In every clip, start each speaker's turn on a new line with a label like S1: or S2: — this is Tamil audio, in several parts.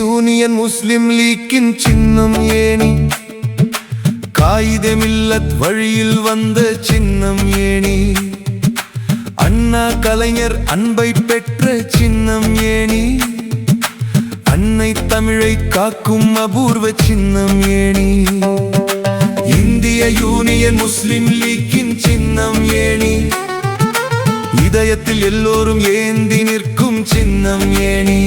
S1: யூனியன் முஸ்லிம் லீக்கின் சின்னம் ஏணி, காயிதே மில்லத் வழியில் வந்த சின்னம் ஏணி, அண்ணா கலைஞர் அன்பை பெற்ற சின்னம் ஏணி, அன்னை தமிழை காக்கும் அபூர்வ சின்னம் ஏணி. இந்திய யூனியன் முஸ்லிம் லீக்கின் சின்னம் ஏணி, இதயத்தில் எல்லோரும் ஏந்தி நிற்கும் சின்னம் ஏணி,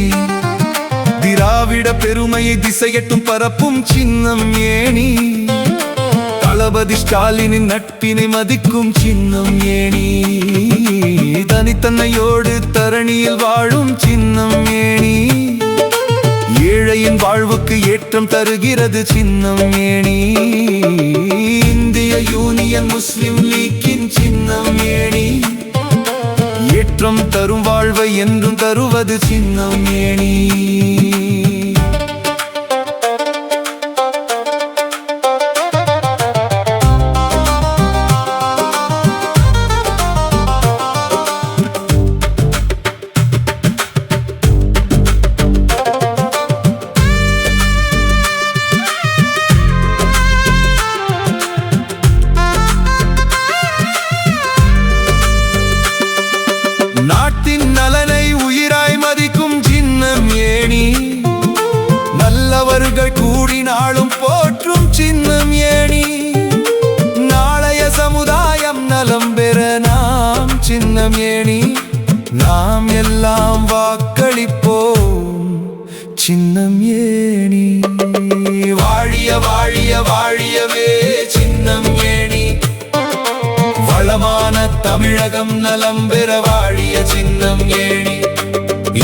S1: திராவிட பெருமையை திசையட்டும் பரப்பும் சின்னம் ஏணி, தளபதி ஸ்டாலினின் நட்பினை மதிக்கும் சின்னம் ஏணி, தனித்தன்மையோடு தரணியில் வாழும் சின்னம் ஏணி, ஏழையின் வாழ்வுக்கு ஏற்றம் தருகிறது சின்னம் ஏணி. இந்திய யூனியன் முஸ்லிம் லீக்கின் சின்னம் ஏணி, ஏற்றம் தரும் வாழ்வை என்றும் தருவது சின்னம் ஏணி. நாட்டின் நலனை உயிராய் மதிக்கும் சின்னம் ஏணி, நல்லவர்கள் கூடினாலும் போற்றும் சின்னம் ஏணி, நாளைய சமுதாயம் நலம் பெற நாம் சின்னம் ஏணி, நாம் எல்லாம் வாக்களிப்போம் சின்னம் ஏணி. வாழிய வாழிய வாழியவே சின்னம் ஏணி, வளமான தமிழகம் நலம் பெற வாழிய சின்னம் ஏணி.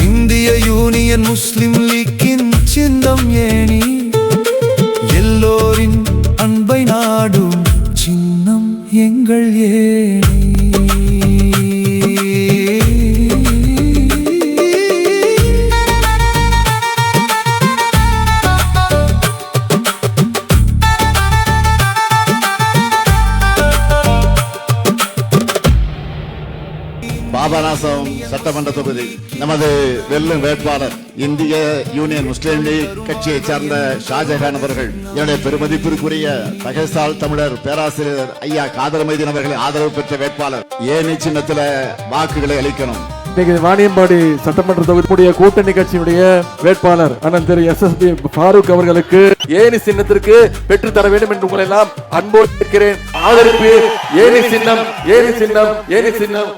S1: இந்திய யூனியன் முஸ்லிம் லீக்கின் சின்னம் ஏணி, எல்லோரின் அன்பை நாடும் சின்னம் எங்கள் ஏணி.
S2: பாபநாசம் சட்டமன்ற தொகுதி நமது வெல்லும் வேட்பாளர் இந்திய யூனியன் முஸ்லிம் லீக் கட்சியைச் சேர்ந்த ஷாஜஹான் அவர்கள், என்னுடைய பெருமதிப்பிற்குரிய தகைசால் தமிழர் பேராசிரியர் ஐயா காதர் மைதீன் அவர்களின் ஆதரவு பெற்ற வேட்பாளர். ஏணி சின்னத்தில் வாக்குகளை அளிக்கணும்.
S3: வாணியம்பாடி சட்டமன்ற தொகுதியுடைய கூட்டணி கட்சியினுடைய வேட்பாளர் அண்ணன் திரு SSB ஃபாரூக் அவர்களுக்கு ஏணி சின்னத்திற்கு பெற்று தர வேண்டும் என்று உங்களை எல்லாம் அன்போடு கேட்கிறேன். ஆதரிப்பு ஏணி சின்னம், ஏணி சின்னம், ஏணி சின்னம்.